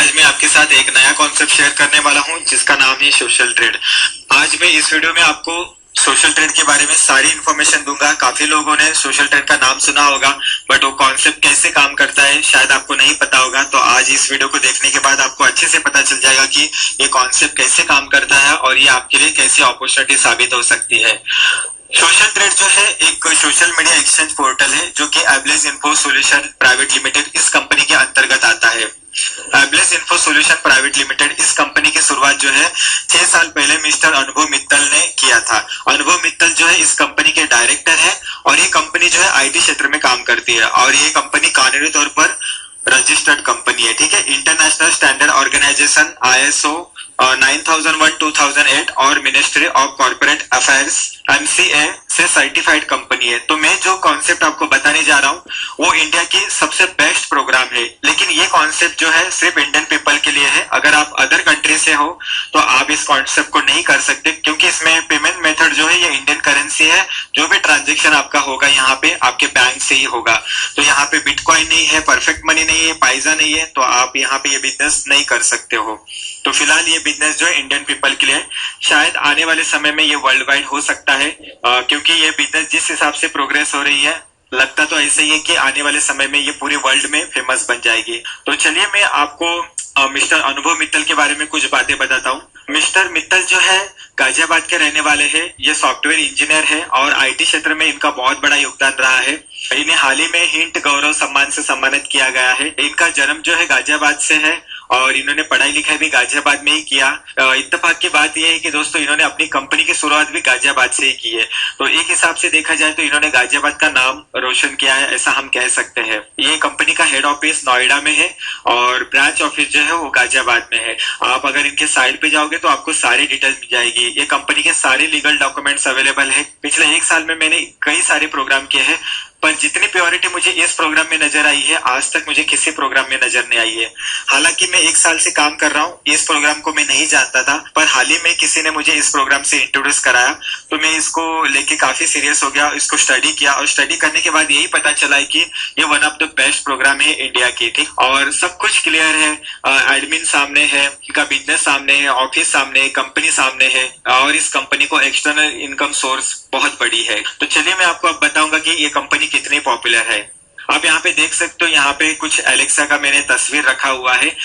आज मैं आपके साथ एक नया कॉन्सेप्ट शेयर करने वाला हूं जिसका नाम है सोशल ट्रेड। आज मैं इस वीडियो में आपको सोशल ट्रेड के बारे में सारी इन्फॉर्मेशन दूंगा। काफी लोगों ने सोशल ट्रेड का नाम सुना होगा, बट वो कॉन्सेप्ट कैसे काम करता है शायद आपको नहीं पता होगा। तो आज इस वीडियो को देखने के बाद आपको अच्छे से पता चल जाएगा कि ये कॉन्सेप्ट कैसे काम करता है और ये आपके लिए कैसी अपॉर्चुनिटी साबित हो सकती है। सोशल ट्रेड जो है एक सोशल मीडिया एक्सचेंज पोर्टल है जो कि एबलेस इन्फो सॉल्यूशन प्राइवेट लिमिटेड इस कंपनी के अंतर्गत आता है। एबलेस इन्फो सॉल्यूशन प्राइवेट लिमिटेड इस कंपनी की शुरुआत जो है 6 साल पहले मिस्टर अनुभव मित्तल ने किया था। अनुभव मित्तल जो है इस कंपनी के डायरेक्टर है और ये कंपनी जो है आईटी क्षेत्र में काम करती है और ये कंपनी कानूनी तौर पर रजिस्टर्ड कंपनी है। ठीक है, इंटरनेशनल स्टैंडर्ड ऑर्गेनाइजेशन ISO 9001-2008 और ministry of corporate affairs MCA से सर्टिफाइड कंपनी है। तो मैं जो कॉन्सेप्ट आपको बताने जा रहा हूँ वो इंडिया की सबसे बेस्ट प्रोग्राम है, लेकिन ये कॉन्सेप्ट जो है सिर्फ इंडियन पीपल के लिए है। अगर आप अदर कंट्री से हो तो आप इस कॉन्सेप्ट को नहीं कर सकते, क्योंकि इसमें पेमेंट मेथड जो है ये इंडियन करेंसी है। जो भी ट्रांजेक्शन आपका होगा यहाँ पे आपके बैंक से ही होगा। तो यहाँ पे बिटकॉइन नहीं है, परफेक्ट मनी नहीं है, पाइजा नहीं है, तो आप यहाँ पे ये बिजनेस नहीं कर सकते हो। तो फिलहाल ये बिजनेस जो है इंडियन पीपल के लिए, शायद आने वाले समय में ये वर्ल्ड वाइड हो सकता है, क्योंकि ये बिजनेस जिस हिसाब से प्रोग्रेस हो रही है लगता तो ऐसे ही है कि आने वाले समय में ये पूरे वर्ल्ड में फेमस बन जाएगी। तो चलिए मैं आपको मिस्टर अनुभव मित्तल के बारे में कुछ बातें बताता हूँ। मिस्टर मित्तल जो है गाजियाबाद के रहने वाले हैं। ये सॉफ्टवेयर इंजीनियर है और आईटी क्षेत्र में इनका बहुत बड़ा योगदान रहा है। इन्हें हाल ही में हिंट गौरव सम्मान से सम्मानित किया गया है। इनका जन्म जो है गाजियाबाद से है और इन्होंने पढ़ाई लिखाई भी गाजियाबाद में ही किया। इत्तेफाक की बात यह है कि दोस्तों इन्होंने अपनी कंपनी की शुरुआत भी गाजियाबाद से ही की है। तो एक हिसाब से देखा जाए तो इन्होंने गाजियाबाद का नाम रोशन किया है, ऐसा हम कह सकते हैं। ये कंपनी का हेड ऑफिस नोएडा में है और ब्रांच ऑफिस जो है वो गाजियाबाद में है। आप अगर इनके साइट पे जाओगे तो आपको सारी डिटेल्स मिल जाएगी। ये कंपनी के सारे लीगल डॉक्यूमेंट्स अवेलेबल है। पिछले 1 साल में मैंने कई सारे प्रोग्राम किए हैं, पर जितनी प्योरिटी मुझे इस प्रोग्राम में नजर आई है आज तक मुझे किसी प्रोग्राम में नजर नहीं आई है। हालांकि मैं 1 साल से काम कर रहा हूँ, इस प्रोग्राम को मैं नहीं जानता था, पर हाल ही में किसी ने मुझे इस प्रोग्राम से इंट्रोड्यूस कराया तो मैं इसको लेके काफी सीरियस हो गया। इसको स्टडी किया और स्टडी करने के बाद यही पता चला है कि ये one of the best program है इंडिया की। ठीक, और सब कुछ क्लियर है। एडमिन सामने है, इनका बिजनेस सामने है, ऑफिस सामने है, कंपनी सामने है और इस कंपनी को एक्सटर्नल इनकम सोर्स बहुत बड़ी है। तो चलिए मैं आपको अब बताऊंगा कि ये कंपनी कितनी पॉपुलर है। आप यहाँ पे देख सकते हो, यहाँ पे कुछ एलेक्सा का मैंने तस्वीर रखा हुआ है।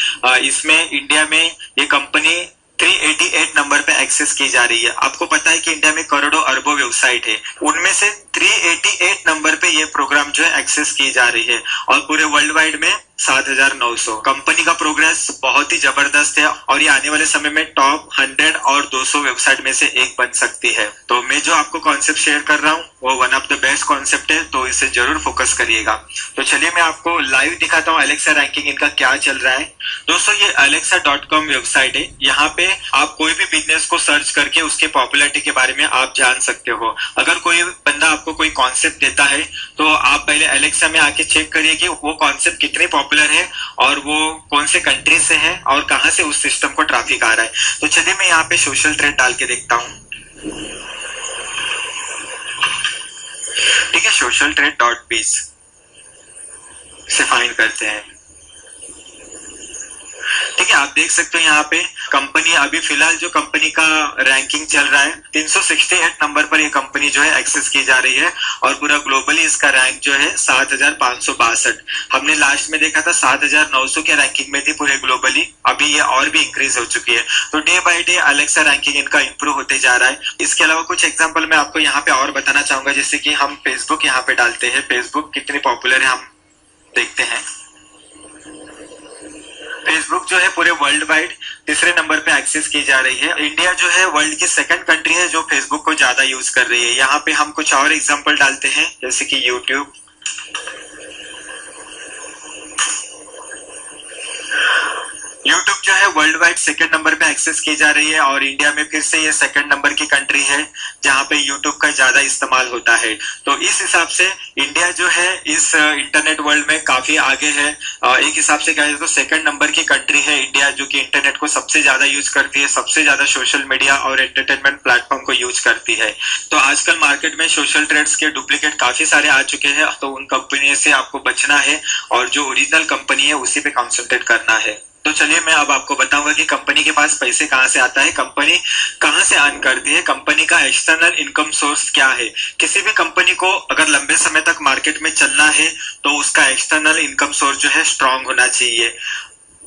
इसमें इंडिया में ये कंपनी 388 नंबर पे एक्सेस की जा रही है। आपको पता है कि इंडिया में करोड़ों अरबों वेबसाइट है, उनमें से 388 नंबर पे ये प्रोग्राम जो है एक्सेस की जा रही है और पूरे वर्ल्ड वाइड में 7900। कंपनी का प्रोग्रेस बहुत ही जबरदस्त है और ये आने वाले समय में टॉप 100 और 200 वेबसाइट में से एक बन सकती है। तो मैं जो आपको कॉन्सेप्ट शेयर कर रहा हूँ वो one of the best concept है, तो इसे जरूर फोकस करिएगा। तो चलिए मैं आपको लाइव दिखाता हूँ अलेक्सा रैंकिंग इनका क्या चल रहा है। दोस्तों ये alexa.com वेबसाइट है। यहाँ पे आप कोई भी बिजनेस को सर्च करके उसके पॉपुलैरिटी के बारे में आप जान सकते हो। अगर कोई बंदा आपको कोई कॉन्सेप्ट देता है तो आप पहले अलेक्सा में आके चेक करिए कि वो कॉन्सेप्ट कितने पॉपुलर है और वो कौन से कंट्री से है और कहां से उस सिस्टम को ट्रैफिक आ रहा है। तो चलिए मैं यहाँ पे सोशल ट्रेड डाल के देखता हूँ। ठीक है, सोशल ट्रेड .biz से फाइंड करते हैं। ठीक है, आप देख सकते हो यहाँ पे कंपनी अभी फिलहाल जो कंपनी का रैंकिंग चल रहा है 368 नंबर पर ये कंपनी जो है एक्सेस की जा रही है और पूरा ग्लोबली इसका रैंक जो है 7562। हमने लास्ट में देखा था 7900 के रैंकिंग में थी पूरे ग्लोबली, अभी ये और भी इंक्रीज हो चुकी है। तो day by day Alexa ranking इनका इंप्रूव होते जा रहा है। इसके अलावा कुछ एग्जाम्पल मैं आपको यहाँ पे और बताना चाहूंगा, जैसे कि हम फेसबुक यहाँ पे डालते हैं। फेसबुक कितनी पॉपुलर है हम देखते हैं। फेसबुक जो है पूरे वर्ल्ड वाइड 3रे नंबर पे एक्सेस की जा रही है। इंडिया जो है वर्ल्ड की 2nd कंट्री है जो फेसबुक को ज्यादा यूज कर रही है। यहाँ पे हम कुछ और एग्जांपल डालते हैं, जैसे कि यूट्यूब। यूट्यूब जो है वर्ल्ड वाइड 2nd नंबर पे एक्सेस की जा रही है और इंडिया में फिर से ये 2nd नंबर की कंट्री है जहां पे यूट्यूब का ज्यादा इस्तेमाल होता है। तो इस हिसाब से इंडिया जो है इस इंटरनेट वर्ल्ड में काफी आगे है। एक हिसाब से कहें तो 2nd नंबर की कंट्री है इंडिया, जो कि इंटरनेट को सबसे ज्यादा यूज करती है, सबसे ज्यादा सोशल मीडिया और एंटरटेनमेंट प्लेटफॉर्म को यूज करती है। तो आजकल मार्केट में सोशल ट्रेड्स के डुप्लीकेट काफी सारे आ चुके हैं, तो उन कंपनी से आपको बचना है और जो ओरिजिनल कंपनी है उसी पे कॉन्सेंट्रेट करना है। तो चलिए मैं अब आपको बताऊंगा कि कंपनी के पास पैसे कहाँ से आता है, कंपनी कहाँ से अर्न करती है, कंपनी का एक्सटर्नल इनकम सोर्स क्या है। किसी भी कंपनी को अगर लंबे समय तक मार्केट में चलना है तो उसका एक्सटर्नल इनकम सोर्स जो है स्ट्रांग होना चाहिए।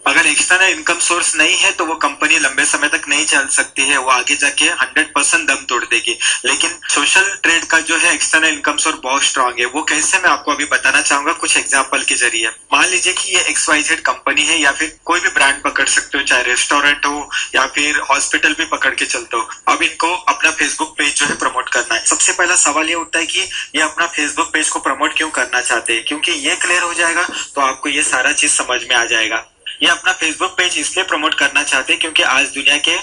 अगर एक्सटर्नल इनकम सोर्स नहीं है तो वो कंपनी लंबे समय तक नहीं चल सकती है, वो आगे जाके 100% दम तोड़ देगी। लेकिन सोशल ट्रेड का जो है एक्सटर्नल इनकम सोर्स बहुत स्ट्रांग है। वो कैसे, मैं आपको अभी बताना चाहूंगा कुछ एग्जांपल के जरिए। मान लीजिए कि ये XYZ कंपनी है या फिर कोई भी ब्रांड पकड़ सकते हो, चाहे रेस्टोरेंट हो या फिर हॉस्पिटल भी पकड़ के चलते हो। अब इनको अपना फेसबुक पेज जो है प्रमोट करना है। सबसे पहला सवाल ये उठता है कि ये अपना फेसबुक पेज को प्रमोट क्यों करना चाहते हैं, क्योंकि ये क्लियर हो जाएगा तो आपको ये सारा चीज समझ में आ जाएगा। ये अपना फेसबुक पेज इसलिए प्रमोट करना चाहते हैं क्योंकि आज दुनिया के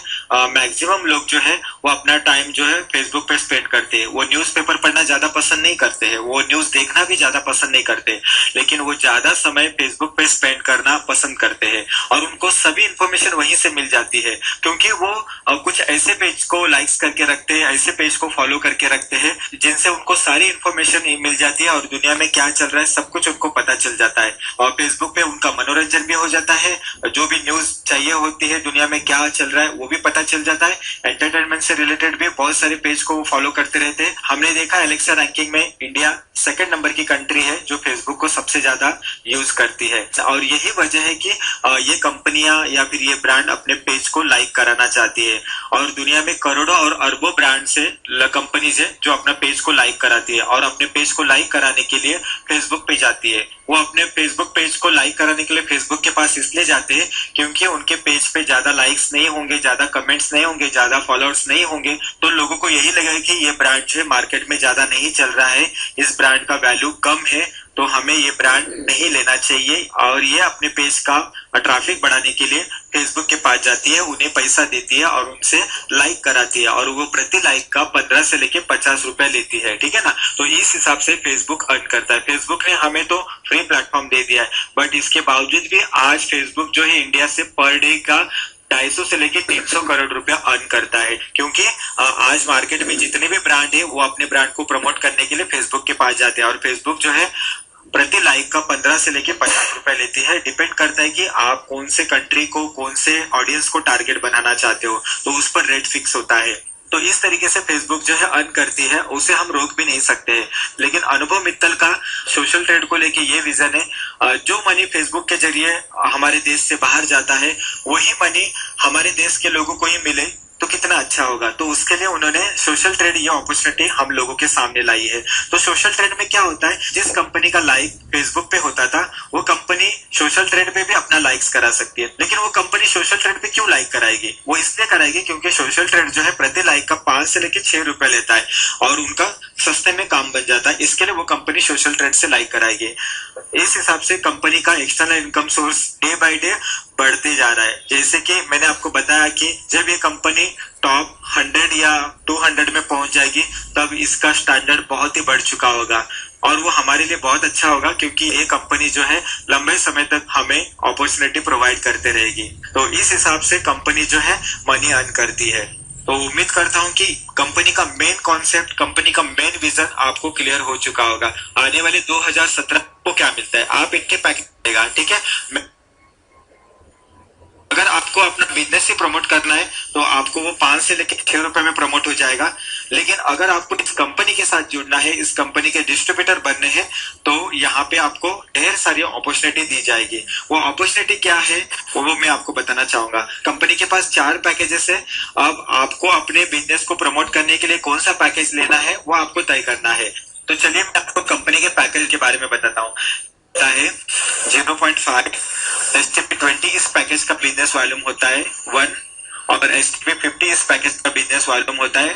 मैक्सिमम लोग जो है वो अपना टाइम जो है फेसबुक पे स्पेंड करते हैं। वो न्यूज़पेपर पढ़ना ज्यादा पसंद नहीं करते हैं, वो न्यूज देखना भी ज्यादा पसंद नहीं करते, लेकिन वो ज्यादा समय फेसबुक पे स्पेंड करना पसंद करते हैं और उनको सभी इंफॉर्मेशन वहीं से मिल जाती है, क्योंकि वो कुछ ऐसे पेज को लाइक्स करके रखते हैं, ऐसे पेज को फॉलो करके रखते हैं जिनसे उनको सारी इंफॉर्मेशन मिल जाती है और दुनिया में क्या चल रहा है सब कुछ उनको पता चल जाता है। और फेसबुक पे उनका मनोरंजन भी हो जाता है, जो भी न्यूज चाहिए होती है दुनिया में क्या चल रहा है वो भी पता चल जाता है। एंटरटेनमेंट से रिलेटेड भी बहुत सारे पेज को फॉलो करते रहते हैं। हमने देखा एलेक्सा रैंकिंग में इंडिया सेकंड नंबर की कंट्री है जो फेसबुक को सबसे ज्यादा यूज करती है। और यही वजह है कि ये कंपनियां या फिर ये ब्रांड अपने पेज को लाइक कराना चाहती है और दुनिया में करोड़ों और अरबों ब्रांड से कंपनीज है जो अपना पेज को लाइक कराती है और अपने पेज को लाइक कराने के लिए फेसबुक पे जाती है। वो अपने फेसबुक पेज को लाइक कराने के लिए फेसबुक के पास इसलिए जाते हैं क्योंकि उनके पेज पे ज्यादा लाइक्स नहीं होंगे, ज्यादा कमेंट्स नहीं होंगे, ज्यादा फॉलोअर्स नहीं होंगे, तो लोगों को यही लगेगा कि ये ब्रांड जो है मार्केट में ज्यादा नहीं चल रहा है, इस ब्रांड का वैल्यू कम है, तो हमें ये ब्रांड नहीं लेना चाहिए। और ये अपने पेज का ट्रैफिक बढ़ाने के लिए फेसबुक के पास जाती है, उन्हें पैसा देती है और उनसे लाइक कराती है और वो प्रति लाइक का 15 से लेके 50 रुपए लेती है, ठीक है ना। तो इस हिसाब से फेसबुक अर्न करता है। फेसबुक ने हमें तो फ्री प्लेटफॉर्म दे दिया है, बट इसके बावजूद भी आज फेसबुक जो है इंडिया से पर डे का 250 से लेके 300 करोड़ रुपया अर्न करता है, क्योंकि आज मार्केट में जितने भी ब्रांड है वो अपने ब्रांड को प्रमोट करने के लिए फेसबुक के पास जाते हैं और फेसबुक जो है प्रति लाइक का 15 से लेके 50 रुपए लेती है। डिपेंड करता है कि आप कौन से कंट्री को, कौन से ऑडियंस को टारगेट बनाना चाहते हो, तो उस पर रेट फिक्स होता है। तो इस तरीके से फेसबुक जो है अर्न करती है, उसे हम रोक भी नहीं सकते हैं। लेकिन अनुभव मित्तल का सोशल ट्रेड को लेके ये विजन है, जो मनी फेसबुक के जरिए हमारे देश से बाहर जाता है वही मनी हमारे देश के लोगों को ही मिले तो कितना अच्छा होगा। तो उसके लिए उन्होंने सोशल ट्रेड ये अपॉर्चुनिटी हम लोगों के सामने लाई है। तो सोशल ट्रेड में क्या होता है, जिस कंपनी का लाइक फेसबुक पे होता था वो कंपनी सोशल ट्रेड पे भी अपना लाइक्स करा सकती है। लेकिन वो कंपनी सोशल ट्रेड पे क्यों लाइक कराएगी, वो इसलिए कराएगी क्योंकि सोशल ट्रेड जो है प्रति लाइक का 5 से लेके 6 रुपए लेता है और उनका सस्ते में काम बन जाता है। इसके लिए वो कंपनी सोशल ट्रेड से लाइक कराएगी। इस हिसाब से कंपनी का external income source day by day बढ़ते जा रहा है। जैसे कि मैंने आपको बताया कि जब ये कंपनी टॉप 100 या 200 में पहुंच जाएगी तब इसका स्टैंडर्ड बहुत ही बढ़ चुका होगा और वो हमारे लिए बहुत अच्छा होगा, क्योंकि ये कंपनी जो है लंबे समय तक हमें अपॉर्चुनिटी प्रोवाइड करते रहेगी। तो इस हिसाब से कंपनी जो है मनी अर्न करती है। तो उम्मीद करता हूं कि कंपनी का मेन कॉन्सेप्ट, कंपनी का मेन विजन आपको क्लियर हो चुका होगा। आने वाले 2017 को क्या मिलता है, आप इनके पैकेज देगा, ठीक है। अगर आपको अपना बिजनेस ही प्रमोट करना है तो आपको वो 5 से लेकर 6 रुपए में प्रमोट हो जाएगा। लेकिन अगर आपको इस कंपनी के साथ जुड़ना है, इस कंपनी के डिस्ट्रीब्यूटर बनने हैं, तो यहाँ पे आपको ढेर सारी अपॉर्चुनिटी दी जाएगी। वो अपॉर्चुनिटी क्या है वो मैं आपको बताना चाहूंगा। कंपनी के पास 4 पैकेजेस है। अब आपको अपने बिजनेस को प्रमोट करने के लिए कौन सा पैकेज लेना है वो आपको तय करना है। तो चलिए मैं आपको कंपनी के पैकेज के बारे में बताता हूँ। है 0.5, STP20 इस पैकेज का बिजनेस वॉल्यूम होता है 1 और STP50 इस पैकेज का बिजनेस वॉल्यूम होता है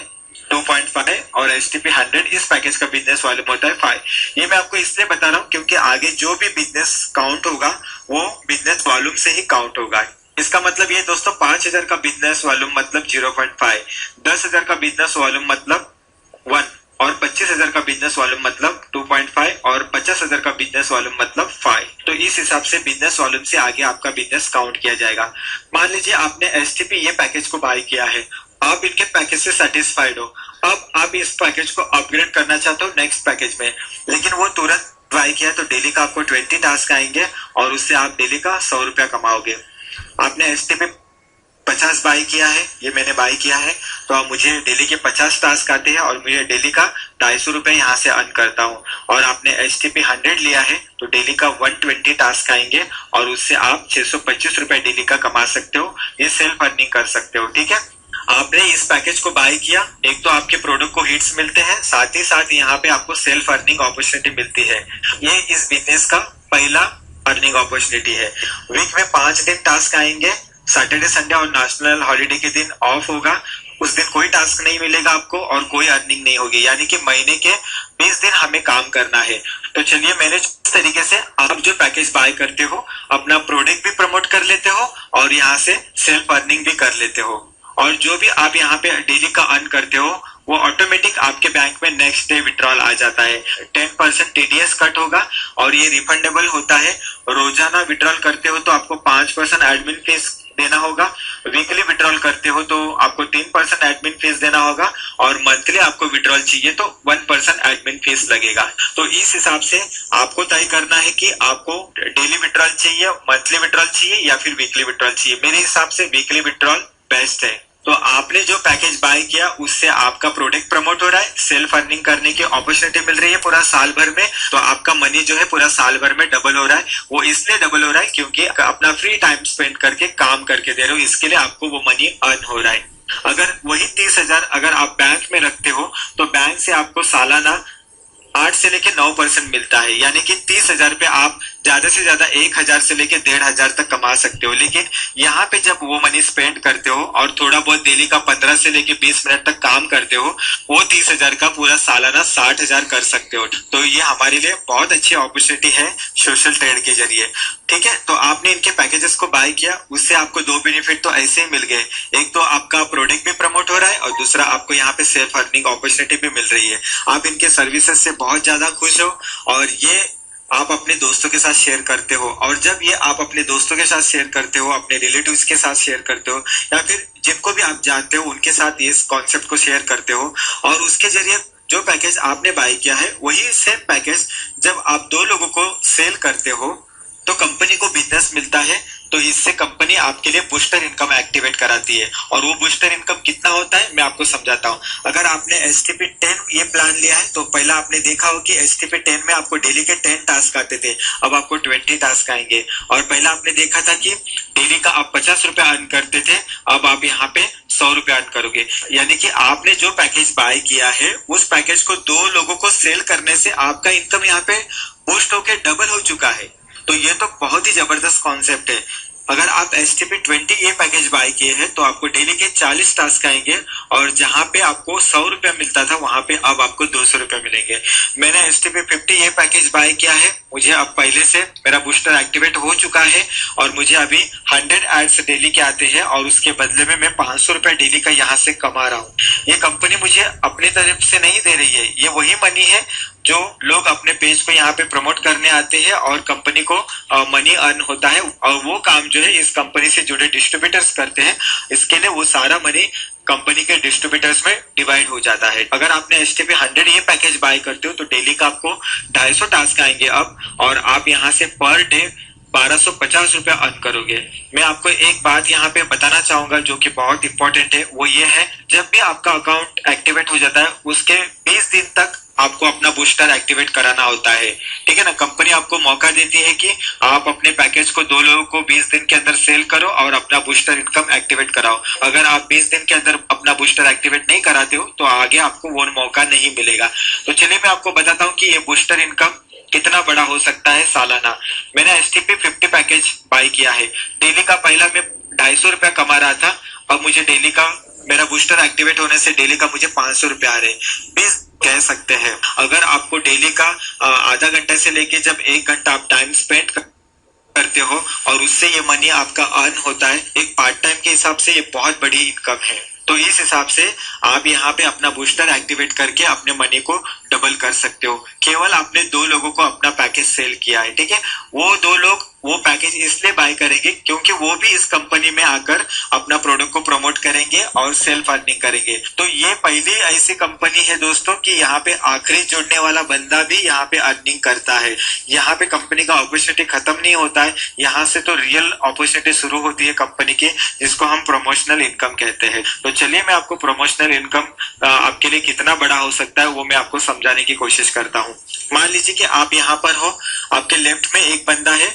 2.5 और STP100 इस पैकेज का बिजनेस वॉल्यूम होता है 5। ये मैं आपको इसलिए बता रहा हूँ क्योंकि आगे जो भी बिजनेस काउंट होगा वो बिजनेस वॉल्यूम से ही काउंट होगा। इसका मतलब ये दोस्तों, 5,000 का बिजनेस वॉल्यूम मतलब 0.5, 10,000 का बिजनेस वॉल्यूम मतलब 1 और 25,000 का बिजनेस वॉल्यूम मतलब 2.5 और 50,000 का बिजनेस वॉल्यूम मतलब 5। तो इस हिसाब से बिजनेस वॉल्यूम से आगे आपका बिजनेस काउंट किया जाएगा। मान लीजिए आपने STP ये पैकेज को बाय किया है, आप इनके पैकेज से सेटिस्फाइड हो, अब आप इस पैकेज को अपग्रेड करना चाहते हो नेक्स्ट पैकेज में, लेकिन वो तुरंत बाय किया तो डेली का आपको 20 टास्क आएंगे और उससे आप डेली का 100 रुपया कमाओगे। आपने STP 50 बाई किया है, ये मैंने बाई किया है, तो अब मुझे डेली के 50 टास्क आते हैं और मुझे डेली का 250 रुपए यहाँ से अर्न करता हूँ। और आपने STP 100 लिया है तो डेली का 120 टास्क आएंगे और उससे आप 625 रुपए डेली का कमा सकते हो। ये सेल्फ अर्निंग कर सकते हो, ठीक है। आपने इस पैकेज को बाय किया, एक तो आपके प्रोडक्ट को हिट्स मिलते हैं, साथ ही साथ यहाँ पे आपको सेल्फ अर्निंग अपॉर्चुनिटी मिलती है। ये इस बिजनेस का पहला अर्निंग अपॉर्चुनिटी है। वीक में 5 दिन टास्क आएंगे, सैटरडे संडे और नेशनल हॉलीडे के दिन ऑफ होगा। उस दिन कोई टास्क नहीं मिलेगा आपको और कोई अर्निंग नहीं होगी, यानी कि महीने के 20 दिन हमें काम करना है। तो चलिए, मैंने इस तरीके से आप जो पैकेज बाय करते हो अपना प्रोडक्ट भी प्रमोट कर लेते हो और यहाँ से सेल्फ अर्निंग भी कर लेते हो। और जो भी आप यहाँ पे डेली का अर्न करते हो वो ऑटोमेटिक आपके बैंक में नेक्स्ट डे विड्रॉल आ जाता है। 10% TDS कट होगा और ये रिफंडेबल होता है। रोजाना विड्रॉल करते हो तो आपको 5% एडमिन फीस देना होगा, वीकली विड्रॉल करते हो तो आपको 3% एडमिन फीस देना होगा और मंथली आपको विड्रॉल चाहिए तो 1% एडमिन फीस लगेगा। तो इस हिसाब से आपको तय करना है कि आपको डेली विड्रॉल चाहिए, मंथली विड्रॉल चाहिए या फिर वीकली विड्रॉल चाहिए। मेरे हिसाब से वीकली विड्रॉल बेस्ट है। तो आपने जो पैकेज बाय किया उससे आपका प्रोडक्ट प्रमोट हो रहा है, सेल्फ अर्निंग करने की अपॉर्चुनिटी मिल रही है पूरा साल भर में। तो आपका मनी जो है पूरा साल भर में डबल हो रहा है। वो इसलिए डबल हो रहा है क्योंकि अपना फ्री टाइम स्पेंड करके काम करके दे रहे हो, इसके लिए आपको वो मनी अर्न हो रहा है। अगर वही 30,000 अगर आप बैंक में रखते हो तो बैंक से आपको सालाना 8 से लेके 9% मिलता है, यानी कि 30,000 पे आप ज्यादा से ज्यादा 1,000 से लेके 1,500 तक कमा सकते हो। लेकिन यहाँ पे जब वो मनी स्पेंड करते हो और थोड़ा बहुत डेली का 15 से लेके 20 मिनट तक काम करते हो, वो 30,000 का पूरा सालाना 60,000 कर सकते हो। तो ये हमारे लिए बहुत अच्छी अपॉर्चुनिटी है सोशल ट्रेड के जरिए, ठीक है। तो आपने इनके पैकेजेस को बाय किया, उससे आपको 2 बेनिफिट तो ऐसे ही मिल गए। एक तो आपका प्रोडक्ट भी प्रमोट हो रहा है और दूसरा आपको यहाँ पे सेल्फ अर्निंग अपॉर्चुनिटी भी मिल रही है। आप इनके सर्विसेज से बहुत ज्यादा खुश हो और ये आप अपने दोस्तों के साथ शेयर करते हो। और जब ये आप अपने दोस्तों के साथ शेयर करते हो, अपने रिलेटिव्स के साथ शेयर करते हो या फिर जिनको भी आप जानते हो उनके साथ इस कॉन्सेप्ट को शेयर करते हो और उसके जरिए जो पैकेज आपने बाय किया है वही सेम पैकेज जब आप 2 लोगों को सेल करते हो तो कंपनी को बिजनेस मिलता है। तो इससे कंपनी आपके लिए बूस्टर इनकम एक्टिवेट कराती है। और वो बूस्टर इनकम कितना होता है मैं आपको समझाता हूँ। अगर आपने STP 10 ये प्लान लिया है तो पहला आपने देखा हो कि STP 10 में आपको डेली के 10 टास्क आते थे, अब आपको 20 टास्क आएंगे। और पहला आपने देखा था कि डेली का आप 50 रुपए अर्न करते थे, अब आप यहाँ पे 100 रुपए अर्न करोगे। यानी कि आपने जो पैकेज बाय किया है उस पैकेज को 2 लोगों को सेल करने से आपका इनकम यहाँ पे बूस्ट होके डबल हो चुका है। तो ये तो बहुत ही जबरदस्त कॉन्सेप्ट है। अगर आप STP 20 ये पैकेज बाय किए हैं तो आपको डेली के 40 टास्क आएंगे और जहां पे आपको 100 रुपया मिलता था वहां पे अब आपको 200 रुपये मिलेंगे। मैंने STP 50 ये पैकेज बाय किया है, मुझे अब पहले से मेरा बूस्टर एक्टिवेट हो चुका है और मुझे अभी 100 एड्स डेली के आते हैं और उसके बदले में मैं 500 रुपए डेली का यहाँ से कमा रहा हूँ। ये कंपनी मुझे अपनी तरफ से नहीं दे रही है, ये वही मनी है जो लोग अपने पेज को यहाँ पे प्रमोट करने आते हैं और कंपनी को मनी अर्न होता है। और वो काम जो है इस कंपनी से जुड़े डिस्ट्रीब्यूटर्स करते हैं, इसके लिए वो सारा मनी कंपनी के डिस्ट्रीब्यूटर्स में डिवाइड हो जाता है। अगर आपने STP 100 ये पैकेज बाय करते हो तो डेली का आपको 250 टास्क आएंगे अब, और आप यहाँ से पर डे 1250 रुपया अर्न करोगे। मैं आपको एक बात यहाँ पे बताना चाहूंगा जो कि बहुत इंपॉर्टेंट है, वो ये है जब भी आपका अकाउंट एक्टिवेट हो जाता है उसके 20 दिन तक आपको अपना बूस्टर एक्टिवेट कराना होता है, ठीक है ना। कंपनी आपको मौका देती है कि आप अपने पैकेज को 2 लोगों को 20 दिन के अंदर सेल करो और अपना बूस्टर इनकम एक्टिवेट कराओ। अगर आप 20 दिन के अंदर अपना बूस्टर एक्टिवेट नहीं कराते हो तो आगे आपको वो मौका नहीं मिलेगा। तो चलिए मैं आपको बताता हूँ कि ये बूस्टर इनकम कितना बड़ा हो सकता है सालाना। मैंने STP 50 पैकेज बाय किया है, डेली का पहला मैं 250 रुपया कमा रहा था, अब मुझे डेली का मेरा बूस्टर एक्टिवेट होने से डेली का मुझे 500 रुपया आ रहे हैं। कह सकते हैं अगर आपको डेली का आधा घंटा से लेके जब 1 घंटा आप टाइम स्पेंड करते हो और उससे ये मनी आपका अर्न होता है, एक पार्ट टाइम के हिसाब से ये बहुत बड़ी इनकम है। तो इस हिसाब से आप यहाँ पे अपना बूस्टर एक्टिवेट करके अपने मनी को डबल कर सकते हो। केवल आपने 2 लोगों को अपना पैकेज सेल किया है, ठीक है। वो 2 लोग वो पैकेज इसलिए बाय करेंगे क्योंकि वो भी इस कंपनी में आकर अपना प्रोडक्ट को प्रमोट करेंगे और सेल्फ अर्निंग करेंगे। तो ये पहली ऐसी कंपनी है दोस्तों कि यहाँ पे आखिरी जुड़ने वाला बंदा भी यहाँ पे अर्निंग करता है। यहाँ पे कंपनी का अपॉर्चुनिटी खत्म नहीं होता है, यहाँ से तो रियल अपॉर्चुनिटी शुरू होती है कंपनी की, जिसको हम प्रमोशनल इनकम कहते हैं। तो चलिए मैं आपको प्रमोशनल इनकम आपके लिए कितना बड़ा हो सकता है वो मैं आपको समझाने की कोशिश करता हूँ। मान लीजिए कि आप यहाँ पर हो, आपके लेफ्ट में एक बंदा है,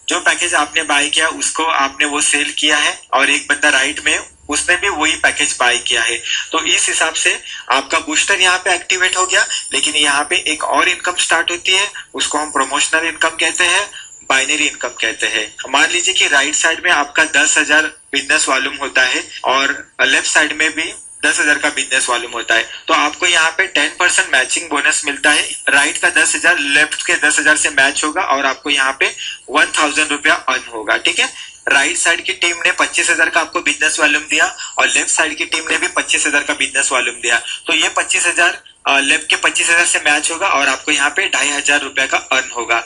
जो पैकेज आपने बाय किया उसको आपने वो सेल किया है, और एक बंदा राइट में उसने भी वही पैकेज बाय किया है। तो इस हिसाब से आपका बूस्टर यहाँ पे एक्टिवेट हो गया, लेकिन यहाँ पे एक और इनकम स्टार्ट होती है, उसको हम प्रमोशनल इनकम कहते हैं, बाइनरी इनकम कहते हैं। मान लीजिए कि राइट साइड में आपका 10,000 बिजनेस वॉल्यूम होता है और लेफ्ट साइड में भी 10,000 का बिजनेस वॉल्यूम होता है। तो आपको यहाँ पे 10% मैचिंग बोनस मिलता है। राइट का 10,000 लेफ्ट के 10,000 से मैच होगा और आपको यहाँ पे 1,000 रुपया अर्न होगा। ठीक है, राइट साइड की टीम ने 25,000 का आपको बिजनेस वॉल्यूम दिया और लेफ्ट साइड की टीम ने भी 25,000 का बिजनेस वॉल्यूम दिया। तो ये 25,000 लेफ्ट के 25,000 से मैच होगा और आपको यहाँ पे 2,500 रुपया का अर्न होगा।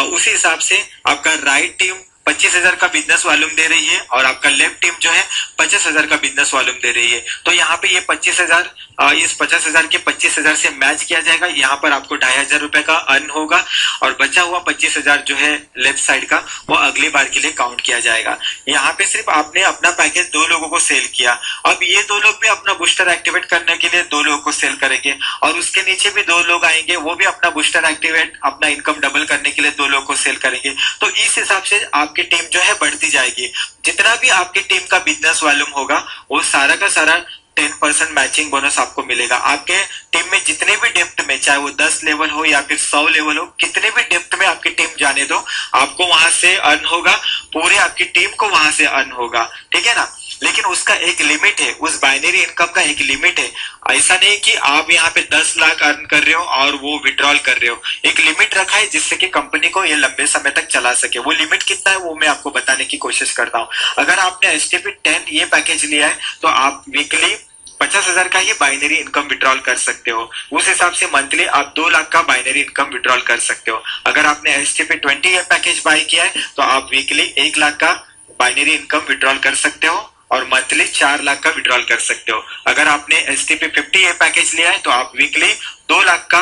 उसी हिसाब से आपका राइट टीम 25,000 का बिजनेस वॉल्यूम दे रही है और आपका लेफ्ट टीम जो है 50,000 का बिजनेस वॉल्यूम दे रही है। तो यहाँ पे ये 25,000 इस 50,000 के 25,000 से मैच किया जाएगा, यहाँ पर आपको 2,500 रुपए का अर्न होगा और बचा हुआ 25,000 जो है लेफ्ट साइड का वो अगली बार के लिए काउंट किया जाएगा। यहाँ पे सिर्फ आपने अपना पैकेज 2 लोगों को सेल किया, अब ये 2 लोग भी अपना बूस्टर एक्टिवेट करने के लिए 2 लोगों को सेल करेंगे और उसके नीचे भी 2 लोग आएंगे, वो भी अपना बूस्टर एक्टिवेट अपना इनकम डबल करने के लिए 2 लोगों को सेल करेंगे। तो इस हिसाब से आपकी टीम जो है बढ़ती जाएगी। जितना भी आपकी टीम का बिजनेस वॉल्यूम होगा वो सारा का सारा 10% मैचिंग बोनस आपको मिलेगा। आपके टीम में जितने भी डेप्थ में, चाहे वो 10 लेवल हो या फिर 100 लेवल हो, कितने भी डेप्थ में आपकी टीम जाने दो, आपको वहां से अर्न होगा, पूरे आपकी टीम को वहां से अर्न होगा। ठीक है ना, लेकिन उसका एक लिमिट है, उस बाइनरी इनकम का एक लिमिट है। ऐसा नहीं कि आप यहाँ पे 10 लाख अर्न कर रहे हो और वो विड्रॉल कर रहे हो। एक लिमिट रखा है जिससे कि कंपनी को ये लंबे समय तक चला सके। वो लिमिट कितना है वो मैं आपको बताने की कोशिश करता हूँ। अगर आपने STP 10 ये पैकेज लिया है तो आप वीकली 50,000 का ही बाइनरी इनकम विड्रॉल कर सकते हो। उस हिसाब से मंथली आप 2 लाख का बाइनरी इनकम विड्रॉल कर सकते हो। अगर आपने STP 20 ये पैकेज बाय किया है तो आप वीकली 1 लाख का बाइनरी इनकम विड्रॉल कर सकते हो और मंथली 4 लाख का विड्रॉल कर सकते हो। अगर आपने STP 50 ये पैकेज लिया है तो आप वीकली 2 लाख का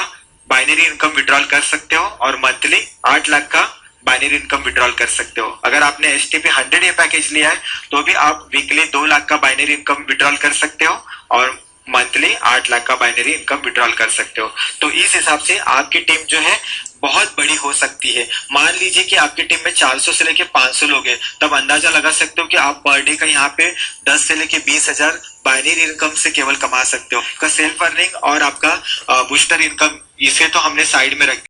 बाइनरी इनकम विड्रॉल कर सकते हो और मंथली 8 लाख का बाइनरी इनकम विड्रॉल कर सकते हो। अगर आपने STP 100 ये पैकेज लिया है तो भी आप वीकली 2 लाख का बाइनरी इनकम विड्रॉल कर सकते हो और मंथली 8 लाख का बाइनरी इनकम विड्रॉल कर सकते हो। तो इस हिसाब से आपकी टीम जो है बहुत बड़ी हो सकती है। मान लीजिए कि आपकी टीम में 400 से लेके 500 लोग हैं, तब अंदाजा लगा सकते हो कि आप पर डे का यहाँ पे 10 से लेके 20,000 बाइनरी इनकम से केवल कमा सकते हो। आपका सेल्फ अर्निंग और आपका बूस्टर इनकम, इसे तो हमने साइड में रख